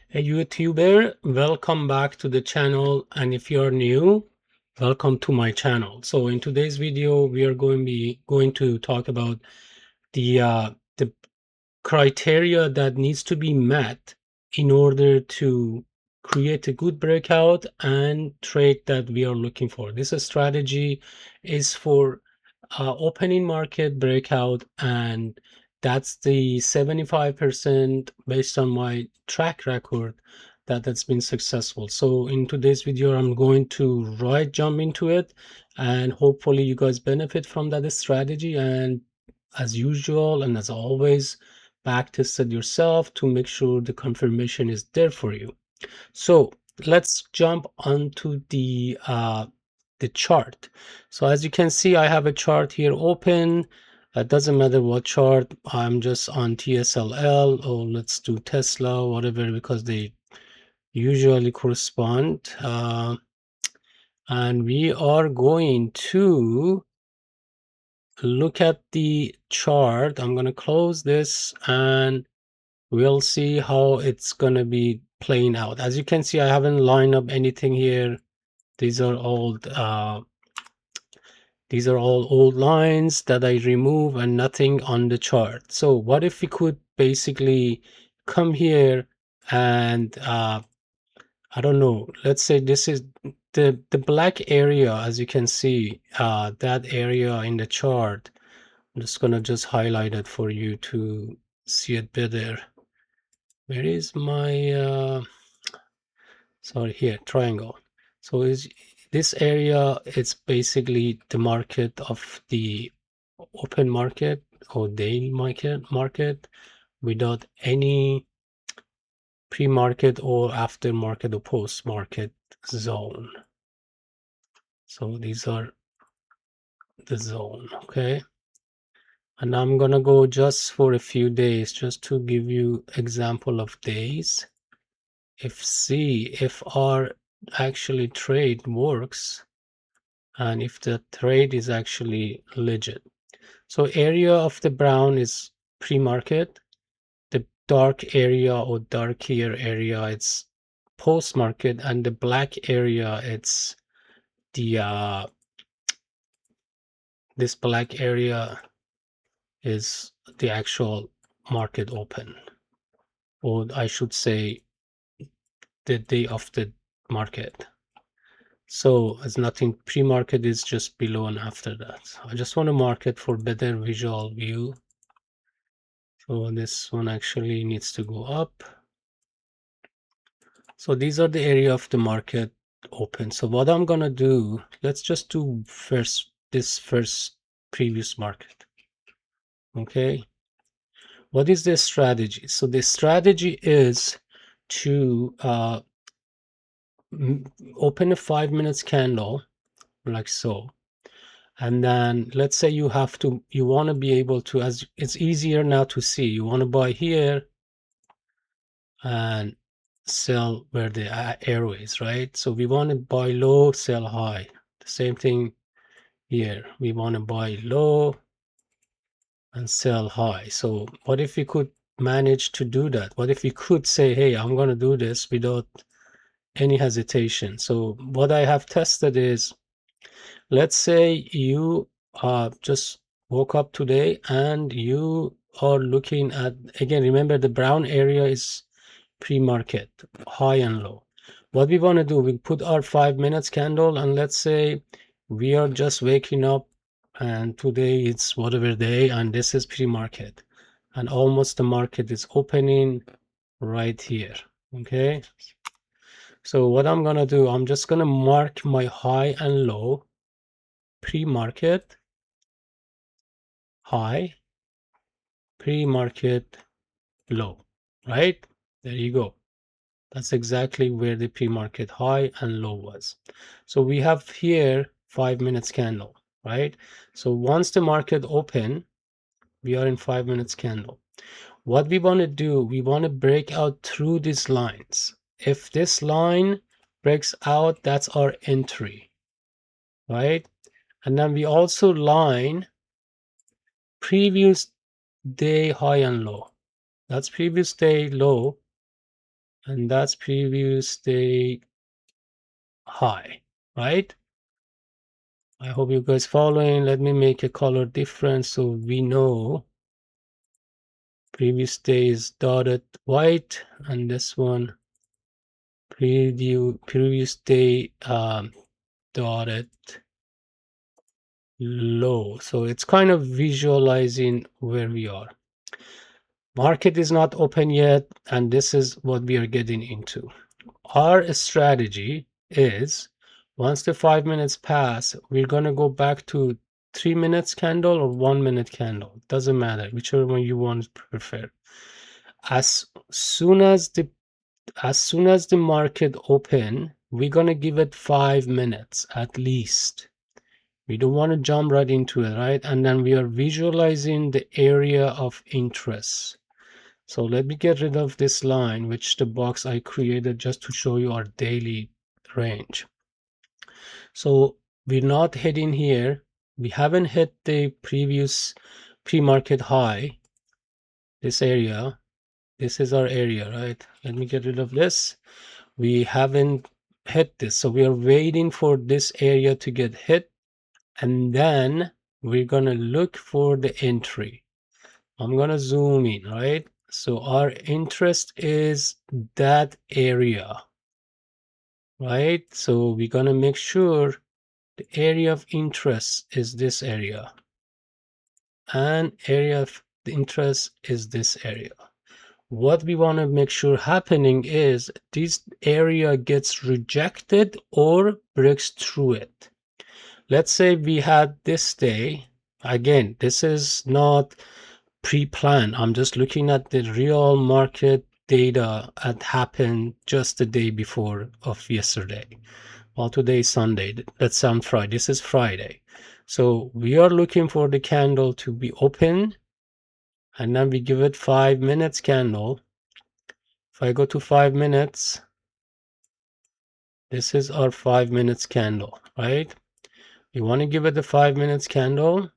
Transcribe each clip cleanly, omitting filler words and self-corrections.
Hey YouTuber, welcome back to the channel, and if you're new, welcome to my channel. So in today's video, we are going to talk about the criteria that needs to be met in order to create a good breakout and trade that we are looking for. This strategy is for opening market breakout, and that's the 75% based on my track record that's been successful. So in today's video, I'm going to jump into it, and hopefully you guys benefit from that strategy. And as usual and as always, back test it yourself to make sure the confirmation is there for you. So let's jump onto the chart. So as you can see, I have a chart here open. It doesn't matter what chart. I'm just on TSLL, or let's do Tesla, whatever, because they usually correspond. And we are going to look at the chart. I'm going to close this and we'll see how it's going to be playing out. As you can see, I haven't lined up anything here. These are all old lines that I remove and nothing on the chart. So what if we could basically come here and I don't know, let's say this is the black area. As you can see, that area in the chart, I'm just gonna highlight it for you to see it better. Where is my sorry, here, triangle. So is this area, it's basically the market of the open market or daily market without any pre-market or after market or post-market zone. So these are the zone, okay? And I'm gonna go just for a few days just to give you example of days. If our actually trade works and if the trade is actually legit. So area of the brown is pre-market. The dark area or darker area, it's post-market, and the black area, it's the this black area is the actual market open, or I should say the day of the market. So it's nothing, pre-market is just below and after that. So I just want to mark it for better visual view. So this one actually needs to go up. So these are the area of the market open. So what I'm gonna do, let's just do this first previous market. Okay, what is the strategy? So the strategy is to open a 5 minutes candle like so, and then let's say you want to be able to, as it's easier now to see, you want to buy here and sell where the arrow is, right? So we want to buy low, sell high. The same thing here. We want to buy low and sell high. So what if we could manage to do that? What if we could say, hey, I'm going to do this without any hesitation? So what I have tested is, let's say you just woke up today and you are looking at, again, remember the brown area is pre-market, high and low. What we want to do, we put our 5 minutes candle, and let's say we are just waking up and today it's whatever day, and this is pre-market, and almost the market is opening right here. Okay, so what I'm gonna do, I'm just gonna mark my high and low, pre-market, high, pre-market, low, right? There you go. That's exactly where the pre-market high and low was. So we have here 5 minutes candle, right? So once the market open, we are in 5 minutes candle. What we want to do, we want to break out through these lines. If this line breaks out, that's our entry, right? And then we also line previous day high and low. That's previous day low and that's previous day high, right? I hope you guys following. Let me make a color difference so we know previous day is dotted white, and this one previous day dotted low. So it's kind of visualizing where we are. Market is not open yet, and this is what we are getting into. Our strategy is once the 5 minutes pass, we're going to go back to 3 minutes candle or 1 minute candle. Doesn't matter, whichever one you want to prefer. As soon as the market open, we're going to give it 5 minutes at least. We don't want to jump right into it, right? And then we are visualizing the area of interest. So let me get rid of this line, which the box I created just to show you our daily range. So we're not hitting here. We haven't hit the previous pre-market high, this area. This is our area, right? Let me get rid of this. We haven't hit this. So we are waiting for this area to get hit. And then we're going to look for the entry. I'm going to zoom in, right? So our interest is that area, right? So we're going to make sure the area of interest is this area, and area of the interest is this area. What we want to make sure happening is this area gets rejected or breaks through it. Let's say we had this day. Again, this is not pre-planned. I'm just looking at the real market data that happened just the day before of yesterday. Well, today is Sunday. That's on Friday. This is Friday. So we are looking for the candle to be open, and then we give it 5 minutes candle. If I go to 5 minutes, this is our 5 minutes candle, right? We want to give it the 5 minutes candle.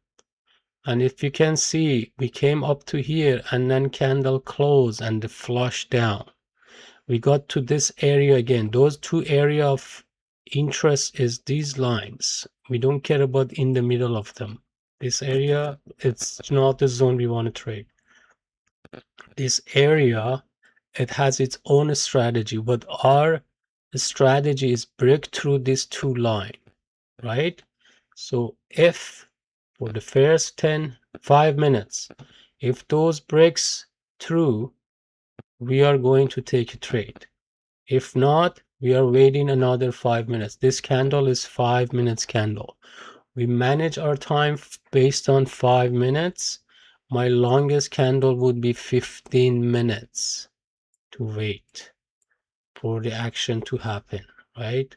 And if you can see, we came up to here and then candle close and the flush down. We got to this area again. Those two area of interest is these lines. We don't care about in the middle of them. This area, it's not the zone we want to trade. This area, it has its own strategy, but our strategy is break through these two lines, right? So if for the first 5 minutes, if those breaks through, we are going to take a trade. If not, we are waiting another 5 minutes. This candle is 5 minutes candle. We manage our time based on 5 minutes. My longest candle would be 15 minutes to wait for the action to happen, right?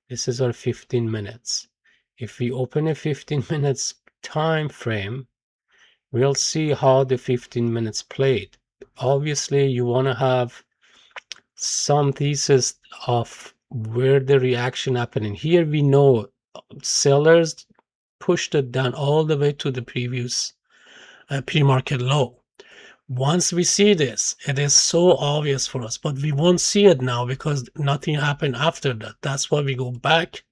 This is our 15 minutes. If we open a 15 minutes time frame, we'll see how the 15 minutes played. Obviously, you want to have some thesis of where the reaction happening. Here we know sellers pushed it down all the way to the previous pre-market low. Once we see this, it is so obvious for us, but we won't see it now because nothing happened after that. That's why we go back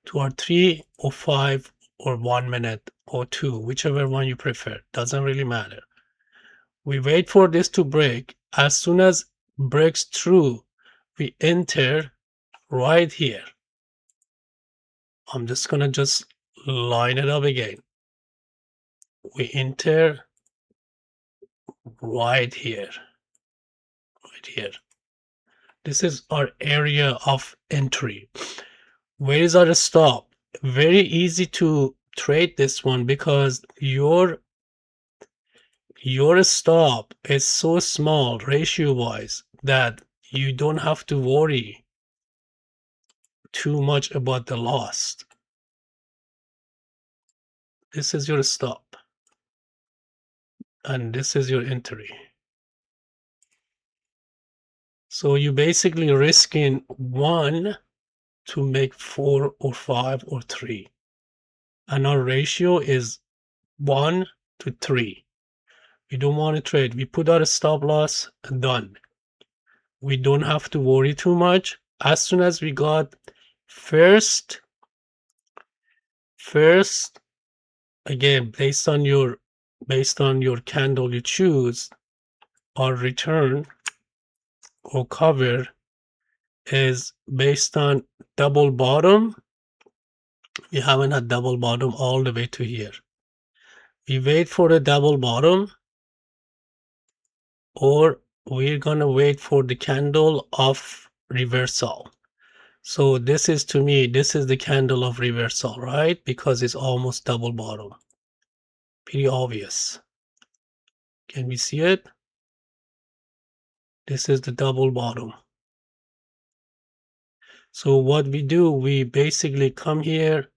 to our 3 or 5 or 1 minute or 2, whichever one you prefer. Doesn't really matter. We wait for this to break. As soon as breaks through, we enter right here. I'm just gonna just line it up again. We enter right here, right here. This is our area of entry. Where is our stop? Very easy to trade this one because your stop is so small ratio wise that you don't have to worry too much about the loss. This is your stop and this is your entry. So you basically risking 1 to make 4 or 5 or 3, and our ratio is 1 to 3. We don't want to trade. We put out a stop loss, done. we don't have to worry too much. As soon as we got first, again, based on your candle you choose, or return or cover is based on double bottom. We haven't had double bottom all the way to here. We wait for a double bottom, or we're gonna wait for the candle of reversal. So this is, to me, this is the candle of reversal, right? Because it's almost double bottom. Pretty obvious. Can we see it? This is the double bottom. So what we do, we basically come here,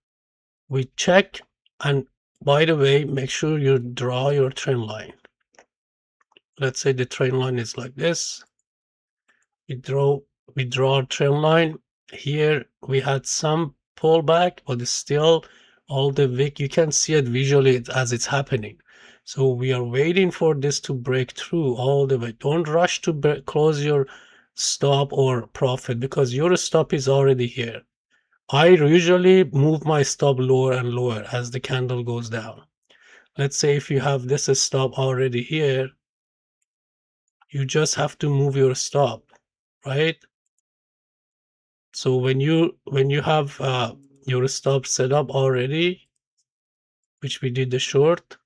we check, and by the way, make sure you draw your trend line. Let's say the trend line is like this. We draw a trend line. Here we had some pullback, but it's still all the wick. You can see it visually as it's happening. So we are waiting for this to break through all the way. Don't rush to close your stop or profit, because your stop is already here. I usually move my stop lower and lower as the candle goes down. Let's say if you have this stop already here, you just have to move your stop, right? So when you have your stop set up already, which we did the short,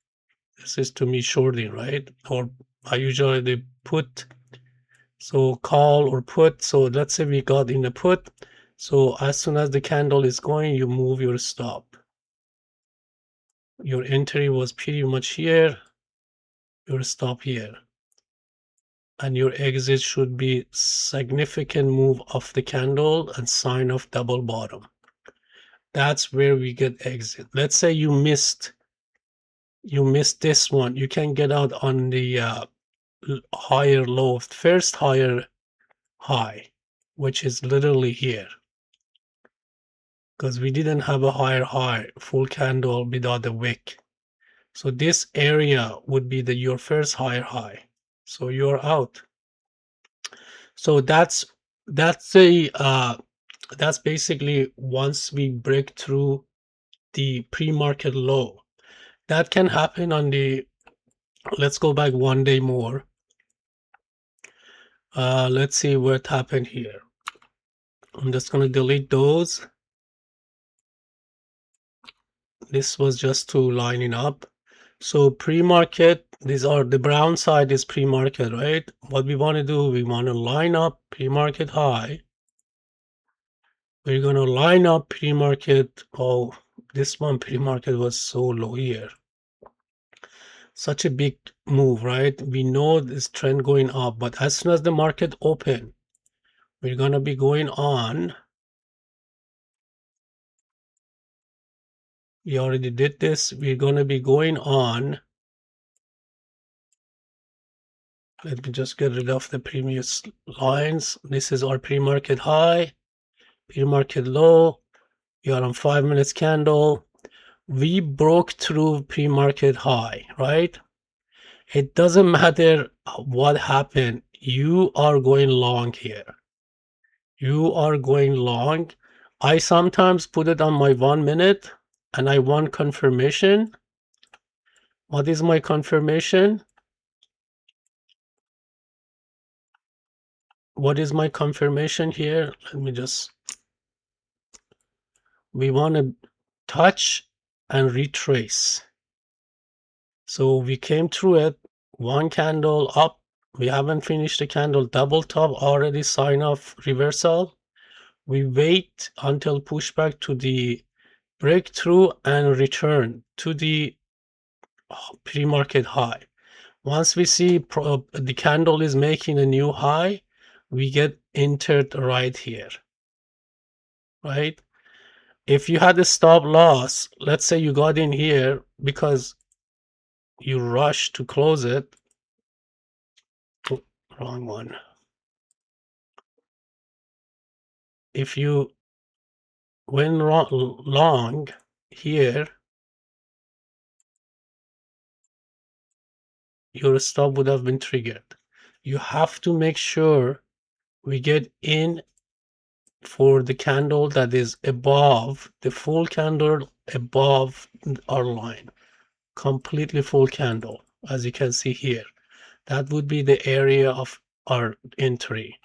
this is to me shorting, right? Or I usually put, so call or put. So let's say we got in the put. So as soon as the candle is going, you move your stop. Your entry was pretty much here, your stop here. And your exit should be significant move of the candle and sign of double bottom. That's where we get exit. Let's say you missed this one. You can get out on the higher low, first higher high, which is literally here, because we didn't have a higher high full candle without the wick. So this area would be your first higher high. So you're out. So that's basically once we break through the pre-market low. That can happen on the, let's go back one day more. Let's see what happened here. I'm just going to delete those. This was just to lining up. So pre-market, these are the brown side is pre-market, right? What we want to do, we want to line up pre-market high. We're going to line up pre-market. Oh, this one pre-market was so low here. Such a big move, right? We know this trend going up, but as soon as the market open, we're going to be going on. We already did this. We're going to be going on. Let me just get rid of the previous lines. This is our pre-market high, pre-market low. We are on 5 minutes candle. We broke through pre-market high, right? It doesn't matter what happened. You are going long here. You are going long. I sometimes put it on my 1 minute and I want confirmation. What is my confirmation? What is my confirmation here? Let me just, we want to touch and retrace. So we came through it, one candle up. We haven't finished the candle, double top, already sign off reversal. We wait until pushback to the breakthrough and return to the pre-market high. Once we see the candle is making a new high, we get entered right here, right? If you had a stop loss, let's say you got in here because you rushed to close it. Oh, wrong one. If you went long here, your stop would have been triggered. You have to make sure we get in for the candle that is above the full candle above our line, completely full candle, as you can see here. That would be the area of our entry.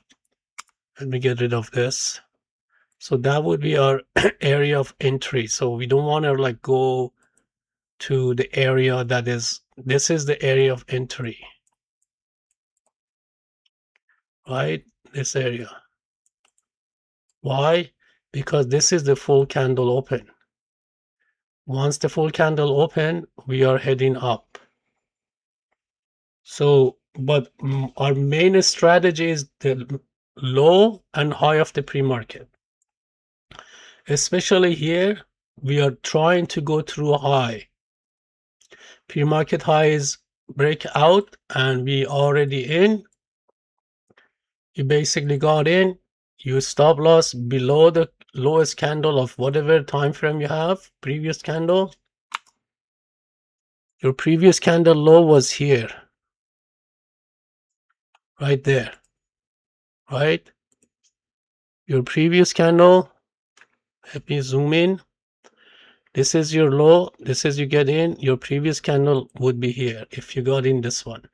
Let me get rid of this. So that would be our area of entry. So we don't want to like go to the area that is, this is the area of entry, right? This area. Why? Because this is the full candle open. Once the full candle open, we are heading up. So, but our main strategy is the low and high of the pre-market. Especially here, we are trying to go through a high. Pre-market high is break out and we already in. You basically got in, you stop loss below the lowest candle of whatever time frame you have, previous candle. Your previous candle low was here, right there, right? Your previous candle, let me zoom in. This is your low, this is you get in, your previous candle would be here if you got in this one.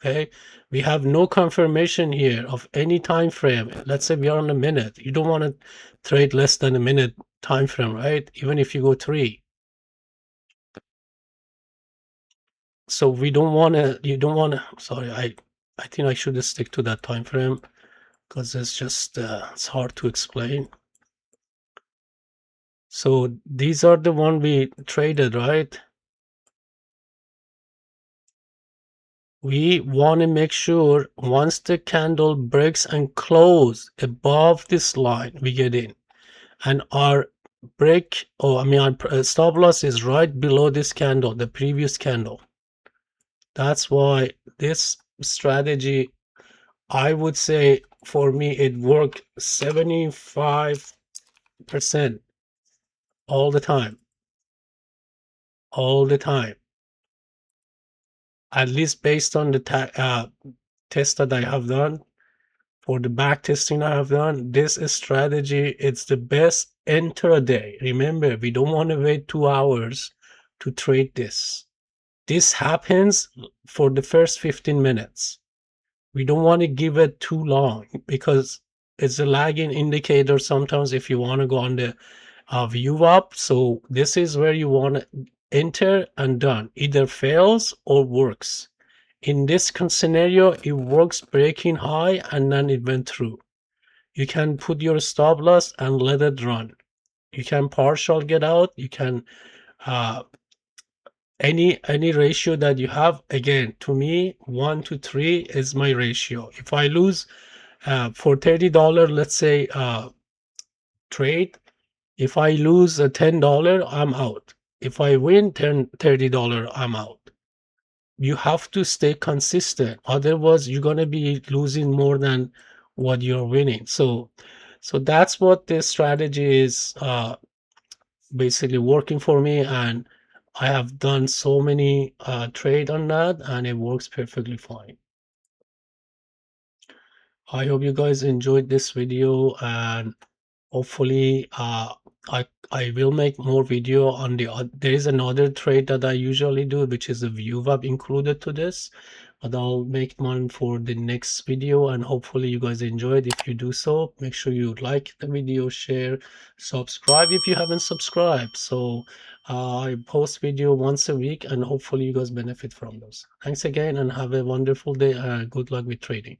Okay, we have no confirmation here of any time frame. Let's say we are on a minute. You don't want to trade less than a minute time frame, right? Even if you go 3. So we don't want to, you don't want to, sorry, I think I should stick to that time frame because it's just it's hard to explain. So these are the one we traded, right? We want to make sure once the candle breaks and close above this line, we get in. And our break, our stop loss is right below this candle, the previous candle. That's why this strategy, I would say for me, it worked 75% all the time. All the time. At least based on the test that I have done, for the back testing I have done, this strategy, it's the best intraday. Remember, we don't want to wait 2 hours to trade this. This happens for the first 15 minutes. We don't want to give it too long because it's a lagging indicator sometimes if you want to go on the VWAP. So this is where you want to enter and done. Either fails or works. In this scenario, it works breaking high and then it went through. You can put your stop loss and let it run. You can partial get out. You can any ratio that you have. Again, to me, 1 to 3 is my ratio. If I lose for $30, let's say trade, if I lose a $10, I'm out. If I win $30, I'm out. You have to stay consistent, otherwise you're going to be losing more than what you're winning. So that's what this strategy is basically working for me, and I have done so many trade on that and it works perfectly fine. I hope you guys enjoyed this video, and hopefully I will make more video on there is another trade that I usually do, which is a VWAP included to this, but I'll make one for the next video, and hopefully you guys enjoyed. If you do so, make sure you like the video, share, subscribe if you haven't subscribed. So I post video once a week and hopefully you guys benefit from those. Thanks again and have a wonderful day, and good luck with trading.